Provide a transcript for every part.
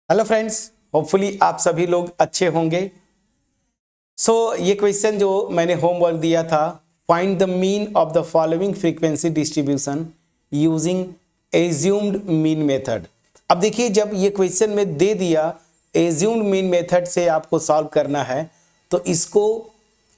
Hello friends, hopefully आप सभी लोग अच्छे होंगे। ये क्वेश्चन जो मैंने होमवर्क दिया था, find the mean of the following frequency distribution using assumed mean method. अब देखिए, जब ये क्वेश्चन में दे दिया एज्यूम्ड मीन मेथड से आपको सॉल्व करना है, तो इसको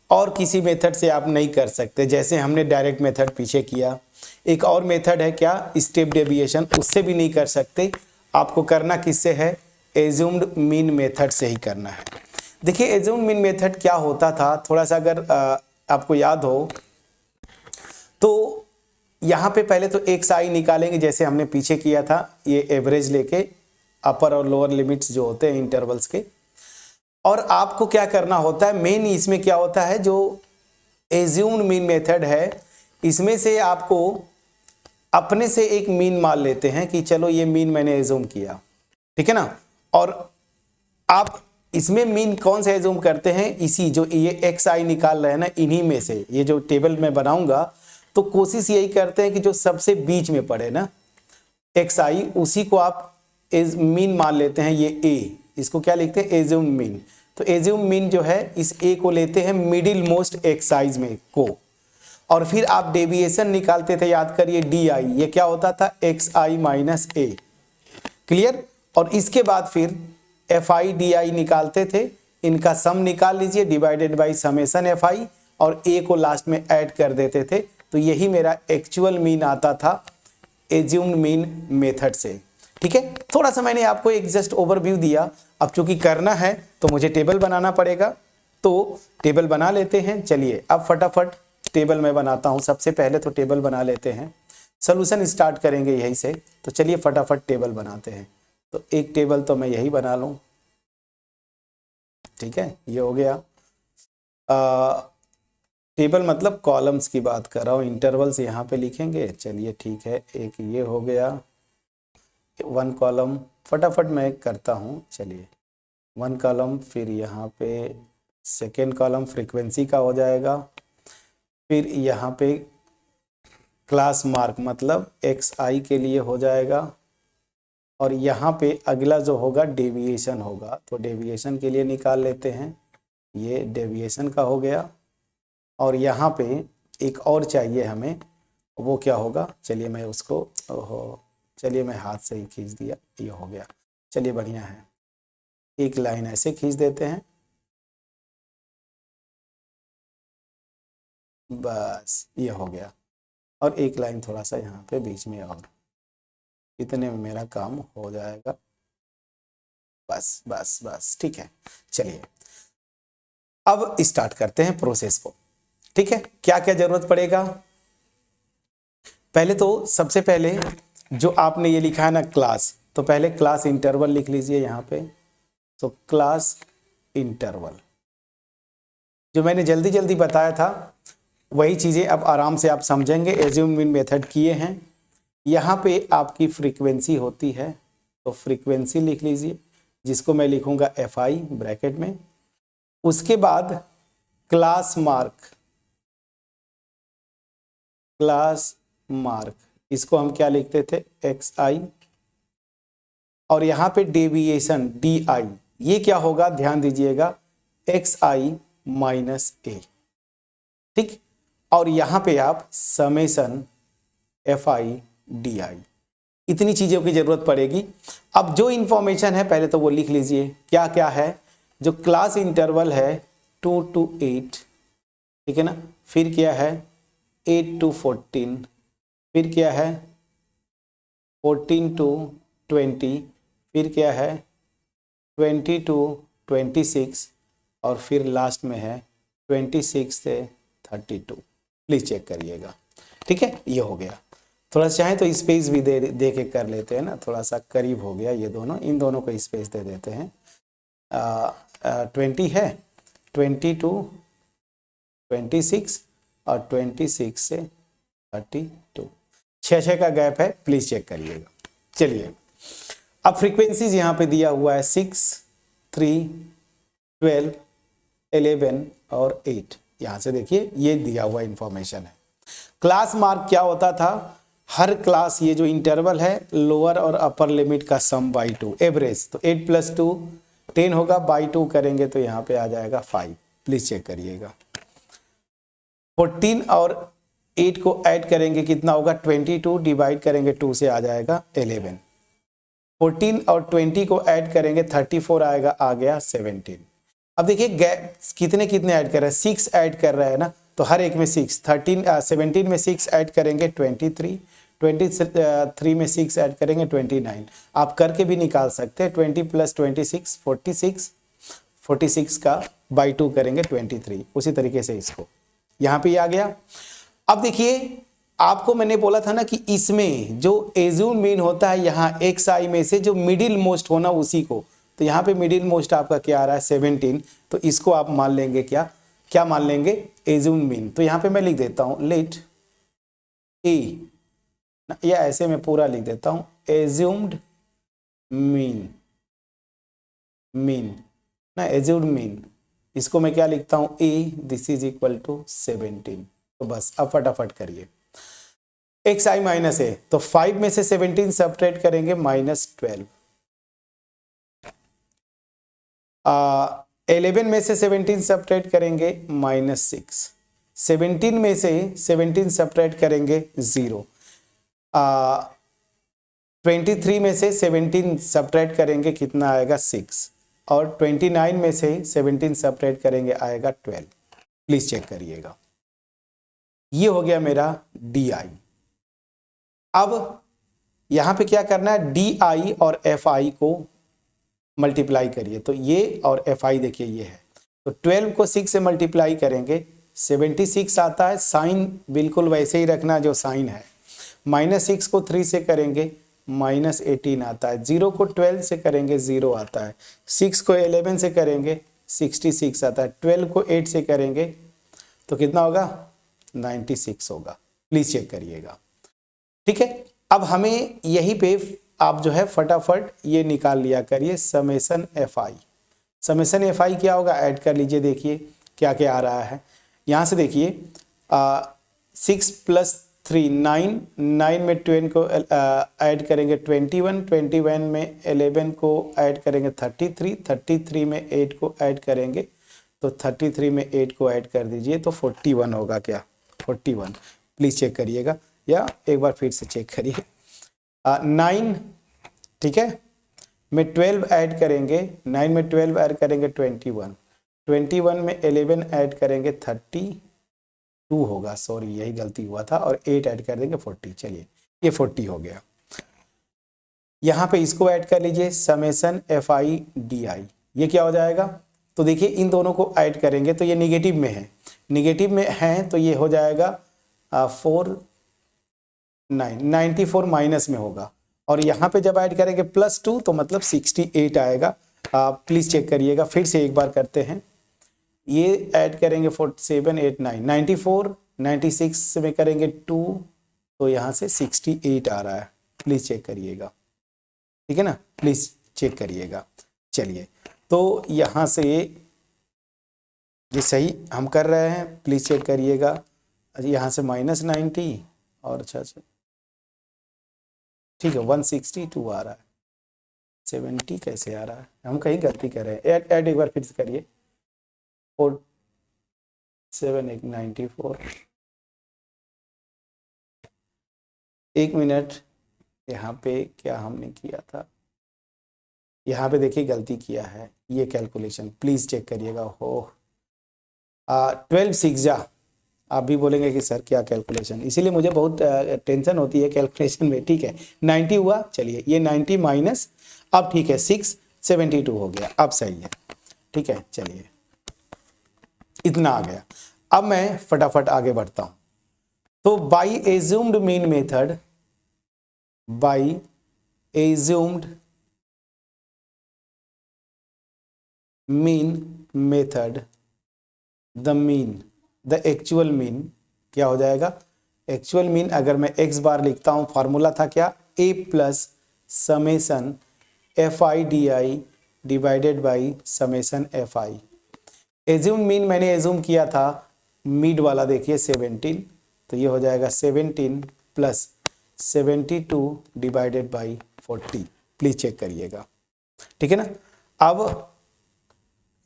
और किसी मेथड से आप नहीं कर सकते। जैसे हमने डायरेक्ट मेथड पीछे किया, एक और मेथड है क्या, स्टेप डेविएशन, उससे भी नहीं कर सकते। आपको करना किससे है, एज्यूम्ड मीन मेथड से ही करना है। देखिए एज्यूम्ड मीन मेथड क्या होता था, थोड़ा सा अगर आपको याद हो तो यहाँ पे पहले तो एक्स आई निकालेंगे जैसे हमने पीछे किया था, ये एवरेज लेके अपर और लोअर लिमिट्स जो होते हैं इंटरवल्स के। और आपको क्या करना होता है, मेन इसमें क्या होता है, जो एज्यूम्ड मीन मेथड है, इसमें से आपको अपने से एक मीन मान लेते हैं कि चलो ये मीन मैंने एज्यूम किया, ठीक है ना। और आप इसमें मीन कौन सा एज्यूम करते हैं, इसी जो ये एक्स आई निकाल रहे हैं ना, इन्हीं में से ये जो टेबल में बनाऊंगा तो कोशिश यही करते हैं कि जो सबसे बीच में पड़े ना एक्स आई, उसी को आप एज मीन मान लेते हैं। ये ए, इसको क्या लिखते हैं, एज्यूम मीन। तो एज्यूम मीन जो है, इस ए को लेते हैं मिडिल मोस्ट एक्साइज में को, और फिर आप डेविएशन निकालते थे, याद करिए डी आई, ये क्या होता था, एक्स आई माइनस ए। क्लियर। और इसके बाद फिर एफ आई डी आई निकालते थे, इनका सम निकाल लीजिए divided by summation F I, और ए को लास्ट में ऐड कर देते थे। तो यही मेरा एक्चुअल मीन आता था एज्यूम्ड मीन मेथड से। ठीक है, थोड़ा सा मैंने आपको एक जस्ट ओवरव्यू दिया। अब चूंकि करना है तो मुझे टेबल बनाना पड़ेगा, तो टेबल बना लेते हैं। चलिए अब फटाफट टेबल में बनाता हूं। सबसे पहले तो टेबल बना लेते हैं, सोल्यूशन स्टार्ट करेंगे यहीं से। तो चलिए फटाफट टेबल बनाते हैं। तो एक टेबल तो मैं यही बना लूं, ठीक है, ये हो गया। टेबल मतलब कॉलम्स की बात कर रहा हूँ, इंटरवल्स यहाँ पे लिखेंगे। चलिए ठीक है, एक ये हो गया, वन कॉलम फटाफट मैं करता हूँ। चलिए वन कॉलम, फिर यहाँ पे सेकेंड कॉलम फ्रीक्वेंसी का हो जाएगा, फिर यहाँ पे क्लास मार्क मतलब एक्स आई के लिए हो जाएगा, और यहाँ पे अगला जो होगा डेविएशन होगा, तो डेविएशन के लिए निकाल लेते हैं। ये डेविएशन का हो गया, और यहाँ पे एक और चाहिए हमें, वो क्या होगा, चलिए मैं उसको, ओहो चलिए मैं हाथ से ही खींच दिया, ये हो गया। चलिए बढ़िया है, एक लाइन ऐसे खींच देते हैं, बस ये हो गया। और एक लाइन थोड़ा सा यहाँ पे बीच में, और इतने में मेरा काम हो जाएगा। बस बस बस, ठीक है। चलिए अब स्टार्ट करते हैं प्रोसेस को। ठीक है, क्या क्या जरूरत पड़ेगा, पहले तो सबसे पहले जो आपने ये लिखा है ना क्लास, तो पहले क्लास इंटरवल लिख लीजिए यहाँ पे। तो क्लास इंटरवल जो मैंने जल्दी जल्दी बताया था, वही चीजें अब आराम से आप समझेंगे। एज्यूम मीन मेथड किए हैं, यहाँ पे आपकी फ्रीक्वेंसी होती है, तो फ्रीक्वेंसी लिख लीजिए, जिसको मैं लिखूंगा एफ आई ब्रैकेट में। उसके बाद क्लास मार्क, क्लास मार्क इसको हम क्या लिखते थे, एक्स आई, और यहाँ पे डेविएशन डी आई, ये क्या होगा, ध्यान दीजिएगा, एक्स आई माइनस ए। ठीक, और यहाँ पे आप समेशन एफ आई डी आई, इतनी चीजों की जरूरत पड़ेगी। अब जो इंफॉर्मेशन है पहले तो वो लिख लीजिए, क्या क्या है। जो क्लास इंटरवल है 2 to 8, ठीक है ना, फिर क्या है 8 to 14, फिर क्या है 14 to 20, फिर क्या है 20 to 26, और फिर लास्ट में है 26 से 32। प्लीज चेक करिएगा, ठीक है, ये हो गया। थोड़ा चाहे तो स्पेस भी दे के कर लेते हैं ना, थोड़ा सा करीब हो गया ये दोनों, इन दोनों को स्पेस दे देते हैं। 20 है, 20 to 26 और 26 से 32, 6 का गैप है, प्लीज चेक करिएगा। चलिए अब फ्रीक्वेंसीज यहाँ पे दिया हुआ है 6, 3, 12, 11 और 8। यहाँ से देखिए ये दिया हुआ इंफॉर्मेशन है। क्लास मार्क क्या होता था, हर क्लास ये जो इंटरवल है लोअर और अपर लिमिट का सम बाई 2 एवरेज, तो 8 + 2 10 होगा, बाई 2 करेंगे तो यहाँ पे आ जाएगा 5। प्लीज चेक करिएगा। 14 और 8 को ऐड करेंगे कितना होगा 22, डिवाइड करेंगे 2 से आ जाएगा 11। 14 और 20 को ऐड करेंगे 34 आएगा, आ गया 17। अब देखिए कितने कितने ऐड कर रहे हैं, 6 ऐड कर रहा है ना, तो हर एक में 6, 17 में 6 ऐड करेंगे 23, 23 में 6 ऐड करेंगे 29। आप करके भी निकाल सकते हैं, 20 + 26 46, 46 का बाई 2 करेंगे 23। उसी तरीके से इसको यहाँ पे आ गया। अब देखिए आपको मैंने बोला था ना कि इसमें जो एज्यूम मीन होता है यहाँ xi में से जो मिडिल मोस्ट होना उसी को, तो यहाँ पे मिडिल मोस्ट आपका क्या आ रहा है 17, तो इसको आप मान लेंगे क्या क्या मान लेंगे एज्यूम मीन। तो यहाँ पे मैं लिख देता हूँ लेट ए, या ऐसे में पूरा लिख देता हूँ एज्यूम्ड मीन, मीन ना एज्यूम्ड मीन, इसको मैं क्या लिखता हूँ ए, दिस इज इक्वल टू 17। तो बस अब फटाफट करिए xi माइनस है, तो 5 में से 17 सब्ट्रैक्ट करेंगे -12, 11 में से 17 सब्ट्रैक्ट करेंगे -6, 17 में से 17 सब्ट्रैक्ट करेंगे 0, 23 में से 17 सब्ट्रैक्ट करेंगे कितना आएगा 6, और 29 में से 17 सब्ट्रैक्ट करेंगे आएगा 12। प्लीज चेक करिएगा, ये हो गया मेरा DI। अब यहां पे क्या करना है, DI और FI को मल्टीप्लाई करिए, तो ये और FI देखिए ये है, तो 12 को 6 से मल्टीप्लाई करेंगे 76 आता है, साइन बिल्कुल वैसे ही रखना जो साइन है, -6 को 3 से करेंगे -18 आता है, 0 को 12 से करेंगे 0 आता है, 6 को 11 से करेंगे 66 आता है, 12 को 8 से करेंगे तो कितना होगा 96 होगा। प्लीज चेक करिएगा, ठीक है। अब हमें यहीं पे आप जो है फटाफट ये निकाल लिया करिए समेशन FI। समेशन FI क्या होगा, ऐड कर लीजिए, देखिए क्या क्या आ रहा है। यहाँ से देखिए 6 + 3 9, 9 में 10 को ऐड करेंगे 21, 21 में 11 को ऐड करेंगे 33, 33 में 8 को ऐड करेंगे, तो 33 में 8 को ऐड कर दीजिए तो 41 होगा, क्या 41। प्लीज़ चेक करिएगा, या एक बार फिर से चेक करिए। 9 ठीक है में 12 ऐड करेंगे, 9 में 12 ऐड करेंगे 21, 21 में 11 ऐड करेंगे 32 होगा, सॉरी यही गलती हुआ था, और 8 ऐड कर देंगे 40। चलिए ये 40 हो गया। यहाँ पे इसको ऐड कर लीजिए समेशन FI DI, ये क्या हो जाएगा, तो देखिए इन दोनों को ऐड करेंगे तो ये निगेटिव में है, निगेटिव में है तो ये हो जाएगा 94 माइनस में होगा, और यहाँ पे जब ऐड करेंगे +2 तो मतलब 68 आएगा। प्लीज चेक करिएगा, फिर से एक बार करते हैं, ये ऐड करेंगे 47 8 9 94, 96 में करेंगे 2 तो यहाँ से 68 आ रहा है। प्लीज चेक करिएगा, ठीक है ना, प्लीज चेक करिएगा। चलिए तो यहाँ से ये सही हम कर रहे हैं, प्लीज चेक करिएगा। यहाँ से -90 और अच्छा ठीक है 162 आ रहा है, 70 कैसे आ रहा है, हम कहीं गलती कर रहे हैं। ऐड एक बार फिर से करिए 4 7 1 94, एक मिनट, यहाँ पे क्या हमने किया था, यहाँ पे देखिए गलती किया है, ये कैलकुलेशन प्लीज चेक करिएगा। हो 12 6 जा, आप भी बोलेंगे कि सर क्या कैलकुलेशन, इसीलिए मुझे बहुत टेंशन होती है कैलकुलेशन में, ठीक है। 90 हुआ, चलिए ये 90 माइनस, अब ठीक है 6 72 हो गया, अब सही है, ठीक है। चलिए इतना आ गया, अब मैं फटाफट आगे बढ़ता हूं। तो by assumed mean method, by assumed mean method, the mean, the actual mean क्या हो जाएगा, एक्चुअल मीन अगर मैं x बार लिखता हूं, फार्मूला था क्या, a plus summation FI DI divided by summation FI। Assume mean मैंने एज्यूम किया था मिड वाला, देखिए 17, तो ये हो जाएगा 17 plus 72 divided by 40, please check करिएगा, ठीक है ना। अब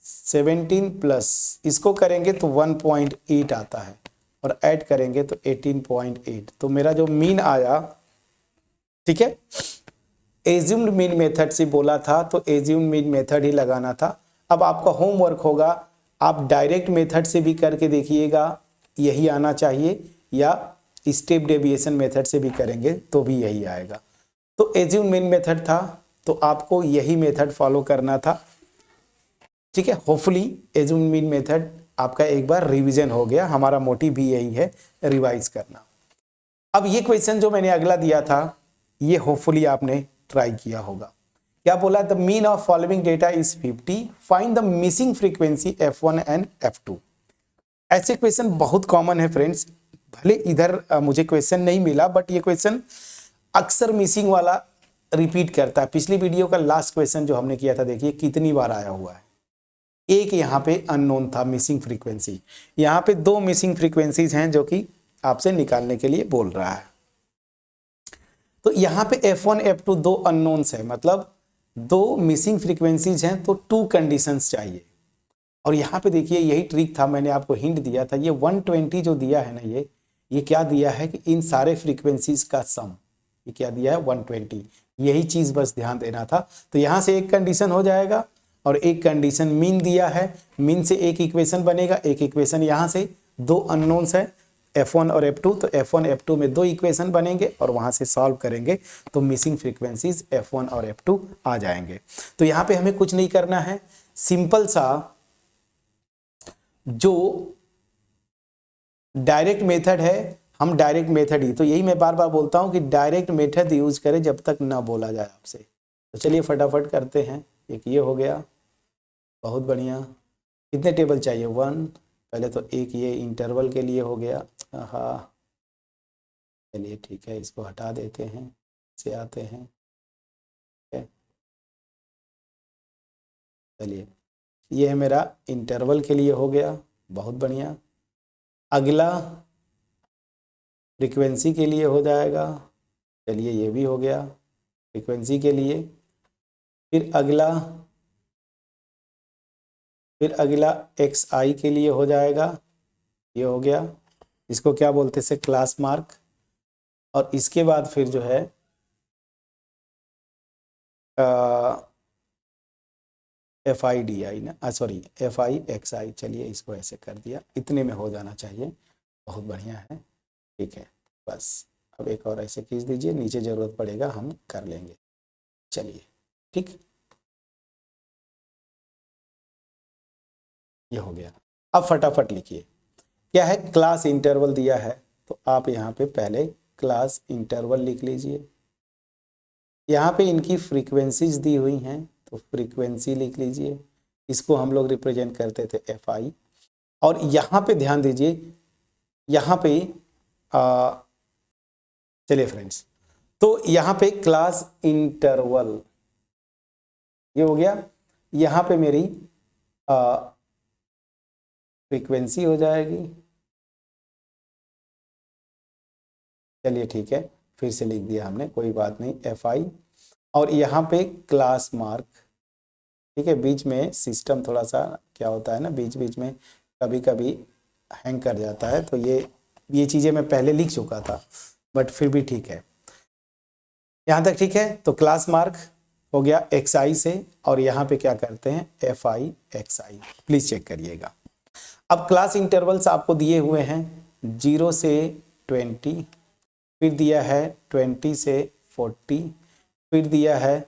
17 प्लस इसको करेंगे तो 1.8 आता है और ऐड करेंगे तो 18.8, तो मेरा जो मीन आया, ठीक है, एज्यूम्ड मीन मेथड से बोला था तो एज्यूम्ड मीन मेथड ही लगाना था। अब आपका होमवर्क होगा, आप डायरेक्ट मेथड से भी करके देखिएगा, यही आना चाहिए, या स्टेप डेविएशन मेथड से भी करेंगे तो भी यही आएगा। तो एज्यूम्ड मीन मेथड था तो आपको यही मेथड फॉलो करना था, ठीक है। होपफुली एज्यूम्ड मीन मेथड आपका एक बार रिवीजन हो गया, हमारा मोटिव भी यही है, रिवाइज करना। अब ये क्वेश्चन जो मैंने अगला दिया था, ये होपफुली आपने ट्राई किया होगा। क्या बोला, the mean of following data is 50, find the missing frequency f1 and f2। ऐसे क्वेश्चन बहुत कॉमन है फ्रेंड्स, भले इधर मुझे क्वेश्चन नहीं मिला बट ये क्वेश्चन अक्सर मिसिंग वाला रिपीट करता है। पिछली वीडियो का लास्ट क्वेश्चन जो हमने किया था, देखिए कितनी बार आया हुआ है। एक यहाँ पे अननोन था मिसिंग फ्रीक्वेंसी, यहाँ पे 2 मिसिंग फ्रीक्वेंसीज हैं जो कि आपसे निकालने के लिए बोल रहा है। तो यहाँ पे f1 f2 2 अननोन्स है, मतलब 2 मिसिंग फ्रीक्वेंसीज हैं, तो 2 कंडीशंस चाहिए। और यहाँ पे देखिए यही ट्रिक था, मैंने आपको हिंट दिया था, ये 120 जो दिया है ना, ये क्या दिया है कि इन सारे फ्रीक्वेंसीज का सम, ये क्या दिया है 120, यही चीज बस ध्यान देना था। तो यहाँ से एक कंडीशन हो जाएगा और एक कंडीशन मीन दिया है, मीन से एक इक्वेशन बनेगा, एक इक्वेशन यहाँ से 2 अननोन्स है f1 और f2, तो f1 f2 में 2 इक्वेशन बनेंगे और वहां से सॉल्व करेंगे तो मिसिंग फ्रीक्वेंसीज f1 और f2 आ जाएंगे। तो यहाँ पे हमें कुछ नहीं करना है, सिंपल सा जो डायरेक्ट मेथड है, हम डायरेक्ट मेथड ही, तो यही मैं बार बार बोलता हूं कि डायरेक्ट मेथड यूज करें जब तक ना बोला जाए आपसे। तो चलिए फटाफट करते हैं। एक ये हो गया, बहुत बढ़िया। कितने टेबल चाहिए, 1, पहले तो एक ये इंटरवल के लिए हो गया। हाँ चलिए ठीक है, इसको हटा देते हैं, से आते हैं, चलिए ये है मेरा इंटरवल के लिए हो गया, बहुत बढ़िया। अगला फ्रीक्वेंसी के लिए हो जाएगा, चलिए ये भी हो गया फ्रीक्वेंसी के लिए। फिर अगला xi के लिए हो जाएगा, ये हो गया, इसको क्या बोलते से क्लास मार्क। और इसके बाद फिर जो है FIDI ना, सॉरी FIXI, चलिए इसको ऐसे कर दिया, इतने में हो जाना चाहिए, बहुत बढ़िया है, ठीक है। बस अब एक और ऐसे खींच दीजिए, नीचे जरूरत पड़ेगा हम कर लेंगे, चलिए ठीक, ये हो गया। अब फटाफट लिखिए, क्या है, क्लास इंटरवल दिया है, तो आप यहाँ पे पहले क्लास इंटरवल लिख लीजिए। यहाँ पे इनकी फ्रीक्वेंसीज दी हुई हैं, तो फ्रीक्वेंसी लिख लीजिए, इसको हम लोग रिप्रेजेंट करते थे FI। और यहाँ पे ध्यान दीजिए, यहाँ पे चलिए फ्रेंड्स, तो यहाँ पे क्लास इंटरवल ये हो गया, यहाँ पे मेरी फ्रीक्वेंसी हो जाएगी, चलिए ठीक है, फिर से लिख दिया हमने, कोई बात नहीं, FI। और यहाँ पे क्लास मार्क, ठीक है। बीच में सिस्टम थोड़ा सा क्या होता है ना, बीच बीच में कभी कभी हैंग कर जाता है, तो ये चीज़ें मैं पहले लिख चुका था बट फिर भी ठीक है, यहाँ तक ठीक है। तो क्लास मार्क हो गया XI से, और यहाँ पे क्या करते हैं FIXI, प्लीज चेक करिएगा। अब क्लास इंटरवल्स आपको दिए हुए हैं 0 से 20, फिर दिया है 20 से 40, फिर दिया है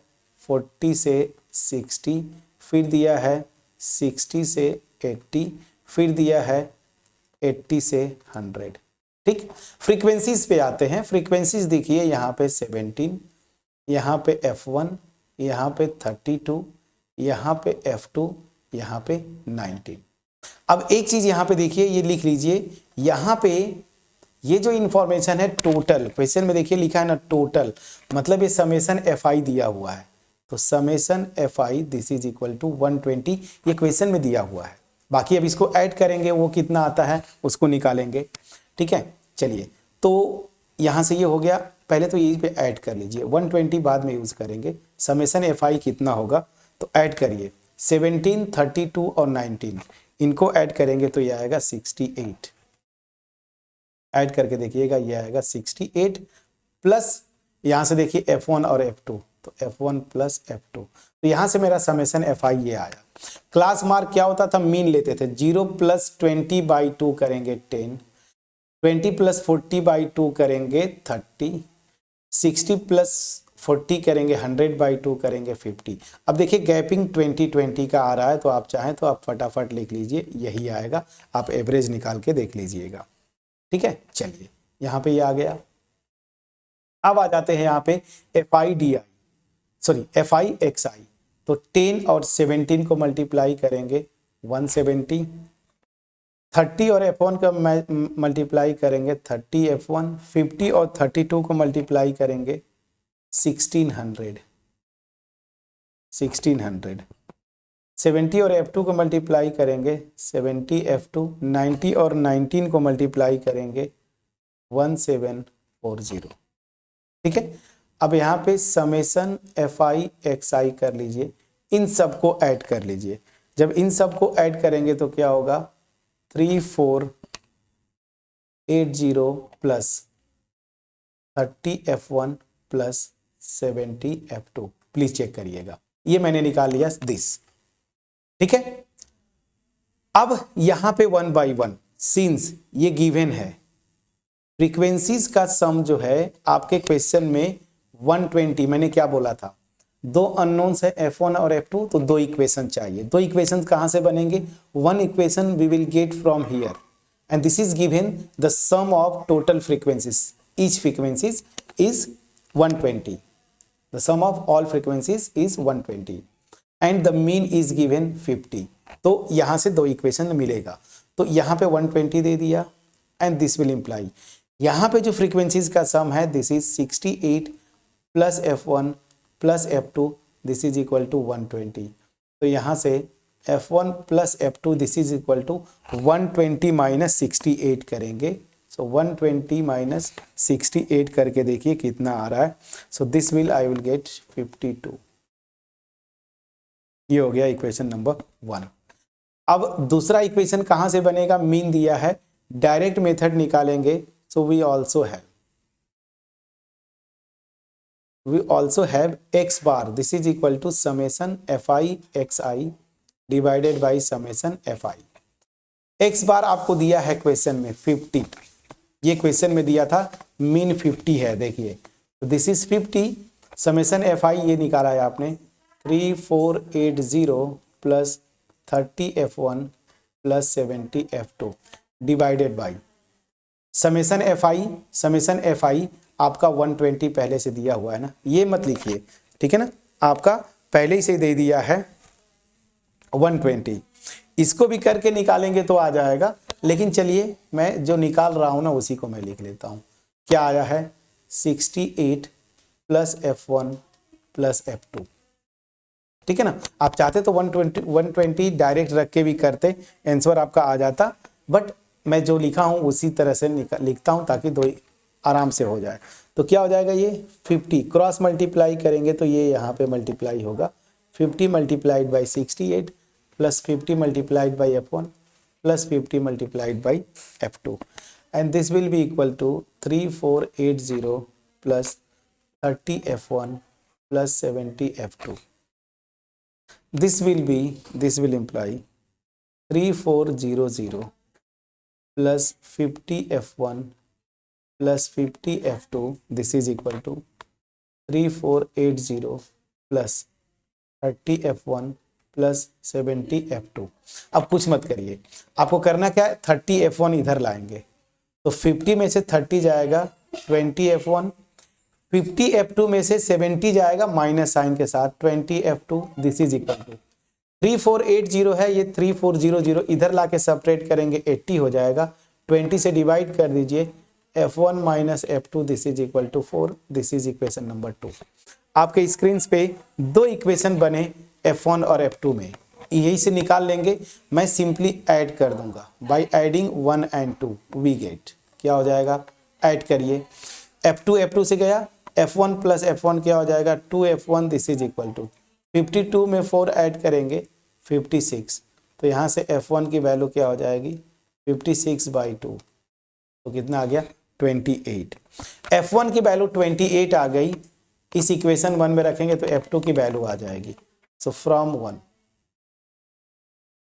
40 से 60, फिर दिया है 60 से 80, फिर दिया है 80 से 100, ठीक। फ्रीक्वेंसीज पे आते हैं, फ्रीक्वेंसीज देखिए, यहाँ पे 17, यहाँ पे F1, यहाँ पे 32, यहाँ पे F2, यहाँ पे 19। अब एक चीज यहाँ पे देखिए, ये लिख लीजिए, यहाँ पे ये जो इंफॉर्मेशन है टोटल, क्वेश्चन में देखिए लिखा है ना टोटल, मतलब ये समेशन FI दिया हुआ है, तो summation FI this is equal to 120, ये क्वेश्चन में दिया हुआ है। बाकी अब इसको ऐड करेंगे, वो कितना आता है उसको निकालेंगे, ठीक है। चलिए, तो यहाँ से ये हो गया, पहले तो यही पे ऐड कर लीजिए, 120 बाद में यूज़ करेंगे। समेसन एफ आई कितना होगा, तो ऐड करिए 17, 32 और 19, इनको ऐड करेंगे तो ये आएगा 68। ऐड करके देखिएगा, ये आएगा 68 प्लस यहाँ से देखिए F1 और F2, तो F1 प्लस F2, तो यहाँ से मेरा समेसन एफ आई ये आया। क्लास मार्क क्या होता था, मीन लेते थे। 0 प्लस 20/2 करेंगे 10, 20 प्लस 40/2 करेंगे 30, 60 प्लस 40 करेंगे 100/2 करेंगे 50। अब देखिए गैपिंग 20-20 का आ रहा है, तो आप चाहें तो आप फटाफट लिख लीजिए, यही आएगा। आप एवरेज निकाल के देख लीजिएगा, ठीक है। चलिए यहाँ पे ये आ गया। अब आ जाते हैं यहाँ पे F I D I, sorry F I X I. तो 10 और 17 को मल्टीप्लाई करेंगे 170, 30 और F1 का मल्टीप्लाई करेंगे 30 F1, 50 और 32 को मल्टीप्लाई करेंगे 1600, 70 और F2 को मल्टीप्लाई करेंगे 70 F2, 90 और 19 को मल्टीप्लाई करेंगे 1740, ठीक है। अब यहाँ पे समेसन एफ आई एक्स आई कर लीजिए, इन सबको ऐड कर लीजिए। जब इन सबको ऐड करेंगे तो क्या होगा, 3480 plus 30 F1 plus 70 F2। Please check करिएगा, ये मैंने निकाल लिया दिस, ठीक है। अब यहां पे 1 बाई 1, सिंस ये गिवन है, फ्रीक्वेंसीज का सम जो है आपके क्वेश्चन में 120, मैंने क्या बोला था, दो अननोन्स है F1 और F2, तो दो इक्वेशन चाहिए। दो इक्वेशन कहां से बनेंगे, one equation we will get from here and this is given the sum of total frequencies, each frequencies is 120, the sum of all frequencies is 120 and the mean is given 50। तो यहां से दो equation मिलेगा, तो यहां पे 120 दे दिया and this will imply, यहां पे जो फ्रीक्वेंसीज का सम है this is 68 plus F1 plus F2, this is equal to 120। तो यहाँ से F1 plus F2 this is equal to 120 minus 68 करेंगे। सो 120 माइनस 68 करके देखिए कितना आ रहा है। So this will I will get 52। ये हो गया इक्वेशन नंबर 1। अब दूसरा इक्वेशन कहाँ से बनेगा, मीन दिया है, डायरेक्ट मेथड निकालेंगे। So we also have x bar, this is equal to summation fi xi divided by summation fi। x bar आपको दिया है क्वेश्चन में 50, ये क्वेश्चन में दिया था मीन 50 है, देखिए तो दिस इज 50, समेशन fi ये निकाला है आपने 3480 plus 30 F1 plus 70 F2 divided by summation fi आपका 120 पहले से दिया हुआ है ना, ये मत लिखिए, ठीक है ना, आपका पहले ही से दे दिया है 120। इसको भी करके निकालेंगे तो आ जाएगा, लेकिन चलिए मैं जो निकाल रहा हूं ना उसी को मैं लिख लेता हूं। क्या आया है, 68 प्लस F1 प्लस F2, ठीक है ना। आप चाहते तो 120 डायरेक्ट रख के भी करते, आंसर आपका आ जाता, बट मैं जो लिखा हूं उसी तरह से लिखता हूं ताकि दो आराम से हो जाए। तो क्या हो जाएगा, ये 50 क्रॉस मल्टीप्लाई करेंगे तो ये यहाँ पे मल्टीप्लाई होगा 50 multiplied by 68 plus 50 multiplied by F1 plus 50 multiplied by F2 and this will be equal to 3480 plus 30 F1 plus 70 F2। This will imply 3400 plus 50 F1 plus 50 F2, this is equal to 3480 plus 30 F1 plus 70 F2। अब कुछ मत करिए, आपको करना क्या है, 30 F1 इधर लाएंगे तो 50 में से 30 जाएगा 20 F1, 50 F2 में से 70 जाएगा माइनस साइन के साथ 20 F2, this is equal to 3480 है, ये 3400 इधर लाके सेपरेट करेंगे 80 हो जाएगा, 20 से डिवाइड कर दीजिए F1 minus F2, this is equal to 4, this is equation number 2। आपके स्क्रीन पे दो इक्वेशन बने F1 और F2 में, यही से निकाल लेंगे, मैं सिंपली ऐड कर दूंगा by adding 1 and 2 we get, क्या हो जाएगा, ऐड करिए F2 से गया, F1 प्लस F1 क्या हो जाएगा 2F1, this is equal to 52 में 4 ऐड करेंगे 56, तो यहाँ से F1 की वैल्यू क्या हो जाएगी 56/2, तो कितना आ गया 28। F1 की वैल्यू 28 आ गई, इस इक्वेशन 1 में रखेंगे तो F2 की वैल्यू आ जाएगी। So from 1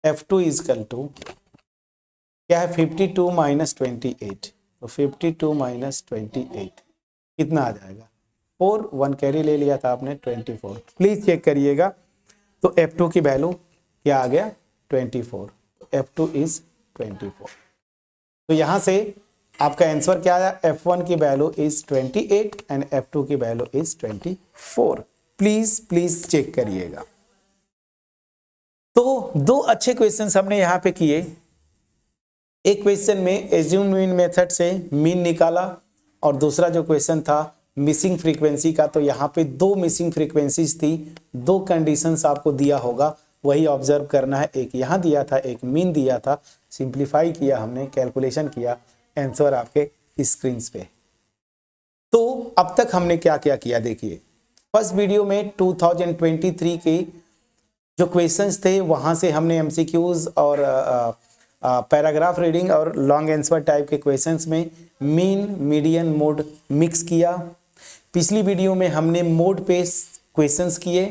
F2 is equal to क्या है 52 माइनस 28, तो 52 माइनस 28 कितना आ जाएगा 4, 1 कैरी ले लिया था आपने 24, प्लीज चेक करिएगा। तो F2 की वैल्यू क्या आ गया 24, F2 इज 24। तो यहां से आपका आंसर क्या आया, F1 की वैल्यू इज 28 एंड F2 की वैल्यू इज 24। प्लीज चेक करिएगा। तो दो अच्छे क्वेश्चंस हमने यहां पे किए। एक क्वेश्चन में एज्यूम मीन मेथड से मीन निकाला और दूसरा जो क्वेश्चन था मिसिंग फ्रीक्वेंसी का, तो यहाँ पे दो मिसिंग फ्रीक्वेंसीज थी, दो कंडीशंस आपको दिया होगा, वही ऑब्जर्व करना है। एक यहाँ दिया था, एक मीन दिया था, सिंप्लीफाई किया हमने, कैलकुलेशन किया, आंसर आपके स्क्रीन पे। तो अब तक हमने क्या क्या किया देखिए। फर्स्ट वीडियो में 2023 के जो क्वेश्चंस थे वहां से हमने एमसीक्यूज और पैराग्राफ रीडिंग और लॉन्ग आंसर टाइप के क्वेश्चंस में मीन मीडियन मोड मिक्स किया। पिछली वीडियो में हमने मोड पे क्वेश्चंस किए,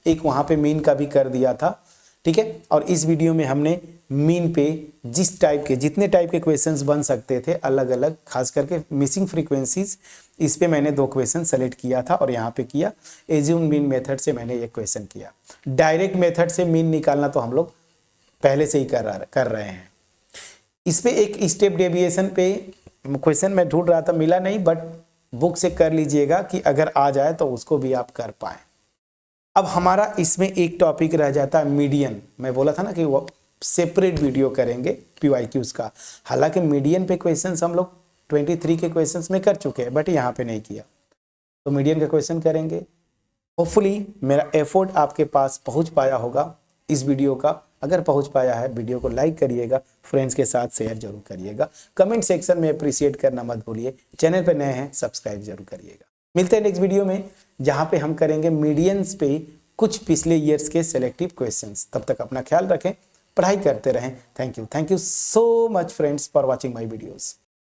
एक वहां पे मीन का भी कर दिया था, ठीक है। और इस वीडियो में हमने मीन पे जिस टाइप के जितने टाइप के क्वेश्चंस बन सकते थे अलग अलग, खास करके मिसिंग फ्रीक्वेंसीज, इस पे मैंने दो क्वेश्चन सेलेक्ट किया था और यहाँ पे किया। एज्यूम मीन मेथड से मैंने एक क्वेश्चन किया। डायरेक्ट मेथड से मीन निकालना तो हम लोग पहले से ही कर रहे हैं। इस पे एक स्टेप डेविएशन पे क्वेश्चन मैं ढूंढ रहा था, मिला नहीं, बट बुक से कर लीजिएगा कि अगर आ जाए तो उसको भी आप कर पाए। अब हमारा इसमें एक टॉपिक रह जाता है मीडियन। मैं बोला था ना कि वो सेपरेट वीडियो करेंगे PYQs का। हालांकि मीडियन पे क्वेश्चंस हम लोग 23 के क्वेश्चंस में कर चुके हैं, बट यहाँ पे नहीं किया, तो मीडियन का क्वेश्चन करेंगे। होपफुली मेरा एफर्ट आपके पास पहुँच पाया होगा इस वीडियो का। अगर पहुंच पाया है, वीडियो को लाइक करिएगा, फ्रेंड्स के साथ शेयर जरूर करिएगा, कमेंट सेक्शन में अप्रिशिएट करना मत भूलिए, चैनल पर नए हैं सब्सक्राइब जरूर करिएगा। मिलते हैं नेक्स्ट वीडियो में, जहां पे हम करेंगे मीडियंस पे कुछ पिछले ईयर्स के सिलेक्टिव क्वेश्चंस। तब तक अपना ख्याल रखें, पढ़ाई करते रहें। Thank you so much friends for watching my videos.